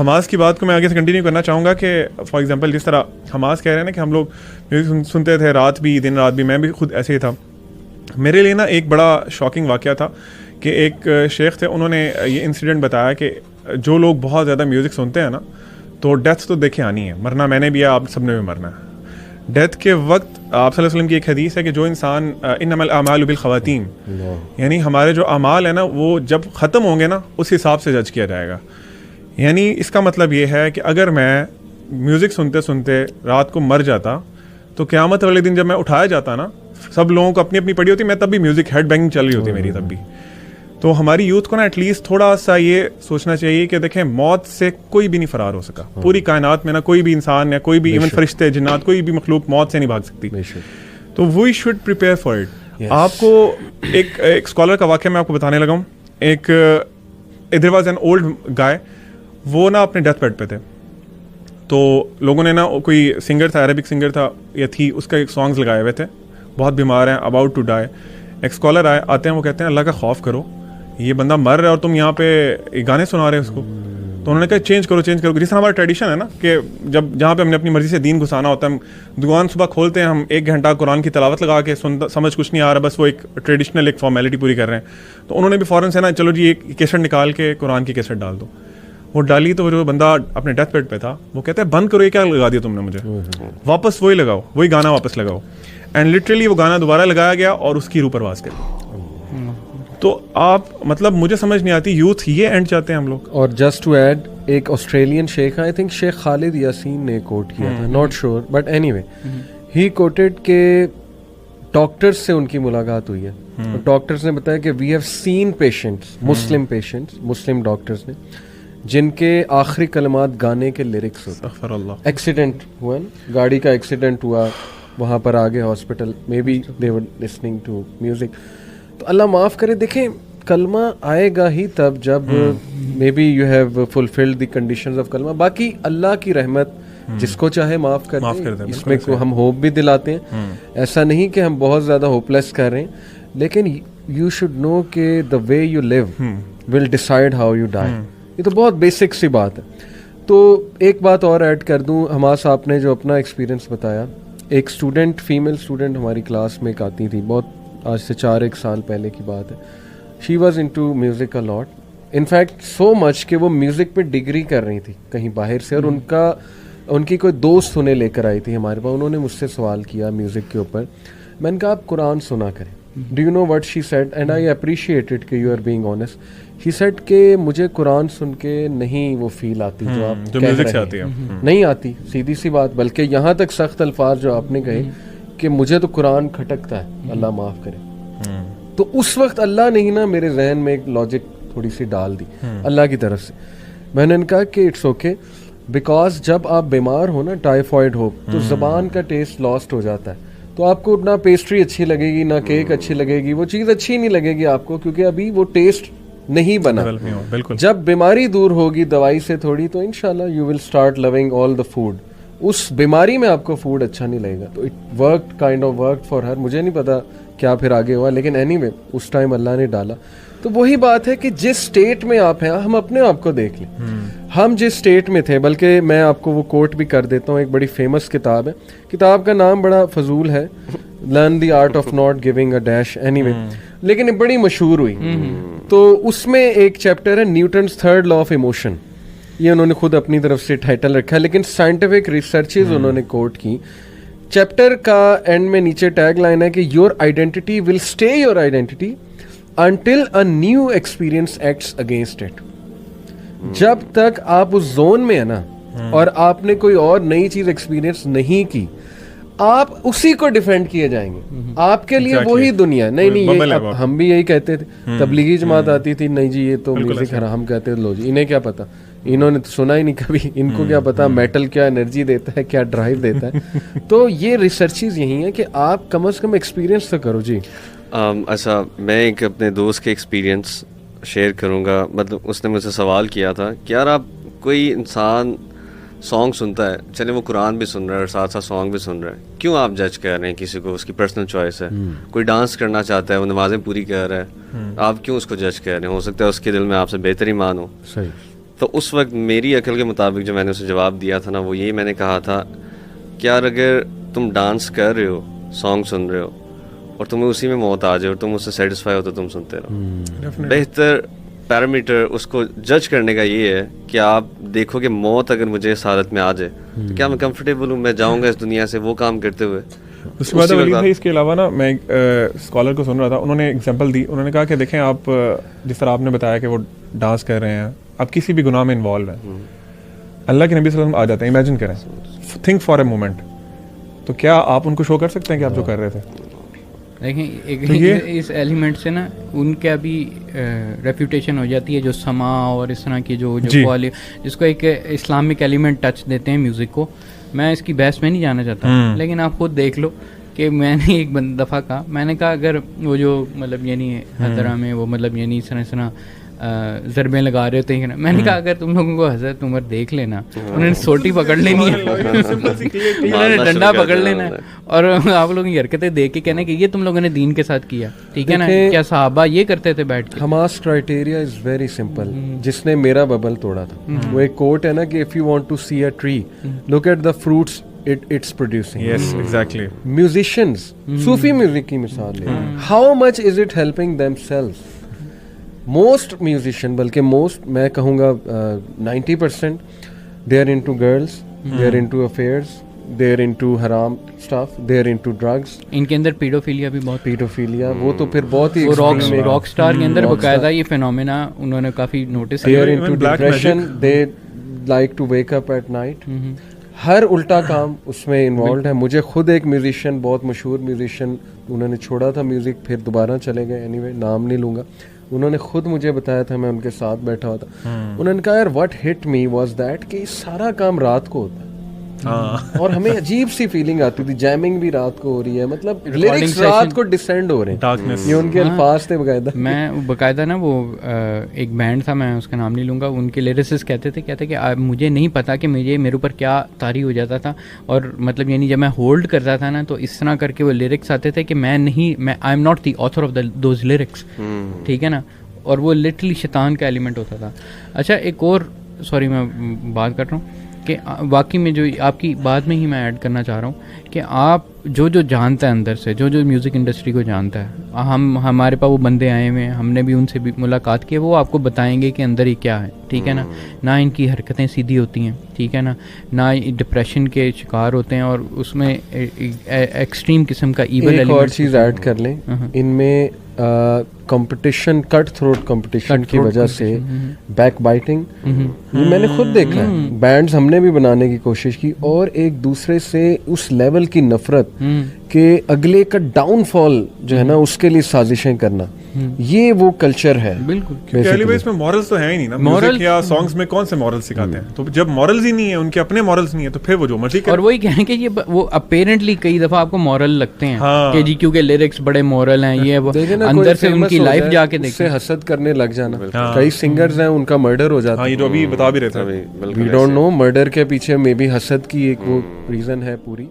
Hamas की बात को मैं आगे से कंटिन्यू करना चाहूँगा कि फॉर एग्जांपल जिस तरह हमास कह रहे हैं ना कि हम लोग म्यूज़िक सुनते थे रात भी दिन रात भी, मैं भी खुद ऐसे ही था। मेरे लिए ना एक बड़ा शॉकिंग वाक़या था कि एक शेख थे, उन्होंने ये इंसिडेंट बताया कि जो लोग बहुत ज़्यादा म्यूज़िक सुनते हैं ना तो डेथ तो देखे आनी है, मरना मैंने भी है, आप सब ने भी मरना है। डेथ के वक्त आप सल्लल्लाहु अलैहि वसल्लम की एक हदीस है कि जो इंसान इन्नमल अमालु बिल ख़वातीम, यानी हमारे जो अमाल है ना वो जब ख़त्म होंगे ना उस हिसाब से जज किया जाएगा। यानी इसका मतलब ये है कि अगर मैं म्यूज़िक सुनते सुनते रात को मर जाता तो क़यामत वाले दिन जब मैं उठाया जाता ना, सब लोगों को अपनी अपनी पड़ी होती, मैं तब भी म्यूज़िक हेड बैंगिंग चल रही होती मेरी तब भी। तो हमारी यूथ को ना एटलीस्ट थोड़ा सा ये सोचना चाहिए कि देखें मौत से कोई भी नहीं फरार हो सका। पूरी कायनात में ना कोई भी इंसान या कोई भी इवन फरिश्ते जिन्नात कोई भी मखलूक मौत से नहीं भाग सकती। तो we should prepare for it. आपको एक स्कॉलर का वाक़या मैं आपको बताने लगा हूँ। एक there was an old guy, वो ना अपने डेथ बेड पे थे, तो लोगों ने ना कोई सिंगर था, अरेबिक सिंगर था या थी, उसका एक सॉन्ग्स लगाए हुए थे, बहुत बीमार हैं, अबाउट टू डाई। एक स्कॉलर आते हैं, वो कहते हैं अल्लाह का खौफ करो, ये बंदा मर रहा है और तुम यहाँ पे गाने सुना रहे हो उसको। तो उन्होंने कहा चेंज करो जिस तरह हमारा ट्रेडिशन है ना कि जब जहाँ पे हमने अपनी मर्जी से दीन घुसाना होता है, हम दुकान सुबह खोलते हैं, हम 1 घंटा कुरान की तिलावत लगा के समझ कुछ नहीं आ रहा, बस वो एक ट्रेडिशनल एक फॉर्मेलिटी पूरी कर रहे हैं। तो उन्होंने भी फ़ौरन से ना चलो जी एक कैसेट निकाल के कुरान की कैसेट डाल दो। वो डाली तो जो बंदा अपने डेथ बेड पे था वो कहता है बंद करो, ये क्या लगा दिया तुमने मुझे, वापस वही लगाओ, वही गाना वापस लगाओ। एंड लिटरली वो गाना दोबारा लगाया गया और उसकी रूह परवास करी। तो आप मतलब मुझे समझ नहीं आती, यूथ ये एंड चाहते हैं हम लोग। और जस्ट टू ऐड, एक ऑस्ट्रेलियन शेख है, आई थिंक शेख खालिद यासीन ने कोट किया था, not sure but anyway he coated के डॉक्टर्स से उनकी मुलाकात हुई है और डॉक्टर्स ने बताया कि we have seen patients, Muslim doctors ने, जिनके आखिरी कलमात गाने के लिरिक्स होते। एक्सीडेंट हुआ, गाड़ी का एक्सीडेंट हुआ, वहाँ पर आ गए hospital, may be they were listening to music. तो अल्लाह माफ़ करे, देखें कलमा आएगा ही तब जब may be you have fulfilled the conditions of कलमा। बाकी अल्लाह की रहमत जिसको चाहे माफ़ कर दे, इसमें को हम होप भी दिलाते हैं। ऐसा नहीं कि हम बहुत ज़्यादा होपलेस कर रहे हैं, लेकिन यू शुड नो कि the way you live will decide how you die. ये तो बहुत बेसिक सी बात है। तो एक बात और ऐड कर दूं, हमास आपने जो अपना एक्सपीरियंस बताया, एक स्टूडेंट, फीमेल स्टूडेंट हमारी क्लास में एक आती थी, बहुत आज से 4-1 साल पहले की बात है। She was into music a lot, in fact so much कि वो म्यूज़िक पे डिग्री कर रही थी कहीं बाहर से, और उनकी कोई दोस्त उन्हें लेकर आई थी हमारे पास। उन्होंने मुझसे सवाल किया म्यूज़िक के ऊपर, मैंने कहा आप कुरान सुना करें। Do you know what she said, and I appreciated कि you are being honest. She said कि मुझे कुरान सुन के नहीं वो फील आती जो आप जो म्यूजिक से आती है, नहीं आती, सीधी सी बात। बल्कि यहाँ तक सख्त अल्फाज जो आपने कहे कि मुझे तो कुरान खटकता है, अल्लाह माफ़ करे। तो उस वक्त अल्लाह ने ही ना मेरे जहन में एक लॉजिक थोड़ी सी डाल दी अल्लाह की तरफ से। मैंने कहा कि इट्स ओके, बिकॉज जब आप बीमार हो ना, टाइफॉइड हो, तो ज़बान का टेस्ट लॉस्ट हो जाता है। तो आपको ना पेस्ट्री अच्छी लगेगी, ना केक अच्छी लगेगी, वो चीज़ अच्छी नहीं लगेगी आपको, क्योंकि अभी वो टेस्ट नहीं बना। बिल्कुल। जब बीमारी दूर होगी दवाई से थोड़ी, तो इंशाल्लाह you will start loving all the food. उस बीमारी में आपको फूड अच्छा नहीं लगेगा। तो it worked, kind of worked for her. मुझे नहीं पता क्या फिर आगे हुआ, लेकिन एनीवे उस टाइम अल्लाह ने डाला। तो वही बात है कि जिस स्टेट में आप हैं, हम अपने आप को देख लें। हम जिस स्टेट में थे, बल्कि मैं आपको वो कोट भी कर देता हूँ, एक बड़ी फेमस किताब है, किताब का नाम बड़ा फजूल है, learn the art of not giving a dash, anyway, लेकिन ये बड़ी मशहूर हुई। तो उसमें एक चैप्टर है Newton's third law of emotion, ये उन्होंने खुद अपनी तरफ से टाइटल रखा है, लेकिन साइंटिफिक रिसर्चेज उन्होंने कोट की। चैप्टर का एंड में नीचे टैग लाइन है कि your identity will stay your identity until a new experience acts against it। जब तक आप उस जोन में है ना, और आपने कोई और नई चीज एक्सपीरियंस नहीं की, आप उसी को डिफेंड किए जाएंगे। आपके लिए वही दुनिया। नहीं ये हम भी यही कहते थे, तबलीगी जमात आती थी, नहीं जी ये तो म्यूजिक हराम कहते थे, लो जी इन्हें क्या पता, इन्होंने तो सुना ही नहीं कभी, इनको क्या पता मेटल क्या एनर्जी देता है, क्या ड्राइव देता है। तो ये रिसर्चेज यही है कि आप कम से कम एक्सपीरियंस तो करो जी। अच्छा, मैं एक अपने दोस्त के एक्सपीरियंस शेयर करूँगा। मतलब उसने मुझसे सवाल किया था कि यार आप, कोई इंसान सॉन्ग सुनता है, चले वो कुरान भी सुन रहा है और साथ साथ सॉन्ग भी सुन रहा है, क्यों आप जज कर रहे हैं किसी को? उसकी पर्सनल चॉइस है। कोई डांस करना चाहता है, वो नमाजें पूरी कर रहा है, आप क्यों उसको जज कर रहे हैं? हो सकता है उसके दिल में आपसे बेहतर ईमान हो। सही। तो उस वक्त मेरी अकल के मुताबिक जो मैंने उसे जवाब दिया था ना, वो यही मैंने कहा था कि यार अगर तुम डांस कर रहे हो, सॉन्ग सुन रहे हो और तुम्हें उसी में मौत आ जाए और तुम उससे सेटिस्फाई हो तो तुम सुनते रहो। बेहतर पैरामीटर उसको जज करने का ये है कि आप देखो कि मौत अगर मुझे इस हालत में आ जाए तो क्या मैं कंफर्टेबल हूँ, मैं जाऊँगा इस दुनिया से वो काम करते हुए। उसके बाद वलीद भाई इसके अलावा ना मैं एक स्कॉलर को सुन रहा था, उन्होंने एग्जांपल दी। उन्होंने कहा कि देखें आप जिस तरह आपने बताया कि वो डांस कर रहे हैं, आप किसी भी गुनाह में इन्वॉल्व हैं, अल्लाह के नबी सल्लल्लाहु अलैहि वसल्लम आ जाते हैं। इमेजिन करें, थिंक फॉर अ मोमेंट, तो क्या आप उनको शो कर सकते हैं कि आप जो कर रहे थे? देखें तो इस एलिमेंट से ना उनका भी रेप्यूटेशन हो जाती है, जो समा और इस तरह की जो जिसको एक इस्लामिक एलिमेंट टच देते हैं म्यूज़िक को। मैं इसकी बहस में नहीं जाना चाहता, लेकिन आप खुद देख लो कि मैंने एक दफ़ा कहा, मैंने कहा अगर वो जो मतलब यानी हज़रा में वो मतलब यानी इस तरह ज़रबे लगा रहे होते हैं, मैंने कहा अगर तुम लोगों को हज़रत उमर देख लेना, उन्होंने सोटी पकड़ लेनी है, उन्होंने डंडा पकड़ लेना है और आप लोगों की हरकतें देख के कहना कि ये तुम लोगों ने दीन के साथ किया, ठीक है ना? क्या सहाबा ये करते थे बैठ के? Hamas criteria is very simple, जिसने मेरा बबल तोड़ा था। वो एक कोट है ना कि if you want to see a tree look at the fruits it's producing. Yes, exactly. Musicians, सूफी म्यूजिक की मिसाल ले, how much is it helping themselves? Most musician, बल्कि most मैं कहूँगा 90% they are into girls, they are into affairs, they are into haram stuff, they are into drugs. इनके अंदर paedophilia भी बहुत, पीडोफिलिया वो तो फिर बहुत ही रॉक स्टार के अंदर बकायदा ये फिनोमेना उन्होंने काफ़ी नोटिस किया। They are into depression, they like to wake up at night. हर उल्टा काम उसमें इन्वॉल्व है। मुझे खुद एक म्यूजिशियन, बहुत मशहूर म्यूजिशियन, उन्होंने छोड़ा था म्यूज़िक, फिर दोबारा चले गए, एनीवे नाम नहीं लूँगा, उन्होंने खुद मुझे बताया था, मैं उनके साथ बैठा हुआ था, उन्होंने कहा यार what hit me was that कि सारा काम रात को होता है और हमें अजीब सी फीलिंग आती थी, जैमिंग भी रात को हो रही है, मतलब लिरिक्स रात को डिसेंड हो रहे हैं, ये उनके अल्फाज थे बकायदा। मैं बकायदा ना वो एक बैंड था, मैं उसका नाम नहीं लूँगा, उनके लिरिसिस्ट कहते थे कि मुझे नहीं पता कि मेरे ऊपर क्या तारी हो जाता था, और मतलब यानी जब मैं होल्ड करता था ना तो इस तरह करके वो लिरिक्स आते थे कि मैं I am not the author of those lyrics, ठीक है ना, और वो लिटरली शैतान का एलिमेंट होता था। अच्छा एक और सॉरी मैं बात कर रहा हूँ कि वाकई में जो आपकी बात में ही मैं ऐड करना चाह रहा हूँ कि आप जो जानता है अंदर से, जो म्यूज़िक इंडस्ट्री को जानता है, हमारे पास वो बंदे आए हुए हैं, हमने भी उनसे भी मुलाकात की है, वो आपको बताएंगे कि अंदर ही क्या है, ठीक है ना इनकी हरकतें सीधी होती हैं, ठीक है ना डिप्रेशन के शिकार होते हैं, और उसमें एक्सट्रीम किस्म का ईवल एलिमेंट। एक और चीज़ ऐड कर लें, इनमें कंपटीशन, कट थ्रोट कंपटीशन की वजह से बैक बाइटिंग, ये मैंने खुद देखा है। बैंड्स हमने भी बनाने की कोशिश की और एक दूसरे से उस लेवल की नफरत कि अगले का डाउनफॉल जो है ना उसके लिए साजिशें करना, ये वो कल्चर है। बिल्कुल, क्योंकि इसमें मॉरल्स तो है ही नहीं ना, म्यूजिक या सॉन्ग्स में कौन से मॉरल्स सिखाते हैं? तो जब मॉरल्स ही नहीं है, उनके अपने मॉरल्स नहीं है, तो फिर वो जो मर्जी करे। और वही कहें कि ये वो अपेरेंटली कई दफा आपको मॉरल लगते हैं कि जी क्योंकि लिरिक्स बड़े मॉरल हैं, ये वो अंदर से उनकी लाइफ जाके देखते हैं, हसद करने लग जाना। कई सिंगर्स हैं उनका मर्डर हो जाता है, ये जो अभी बता भी रहे थे, वी डोंट नो, मर्डर के पीछे मे बी हसद की एक वो रीजन है पूरी।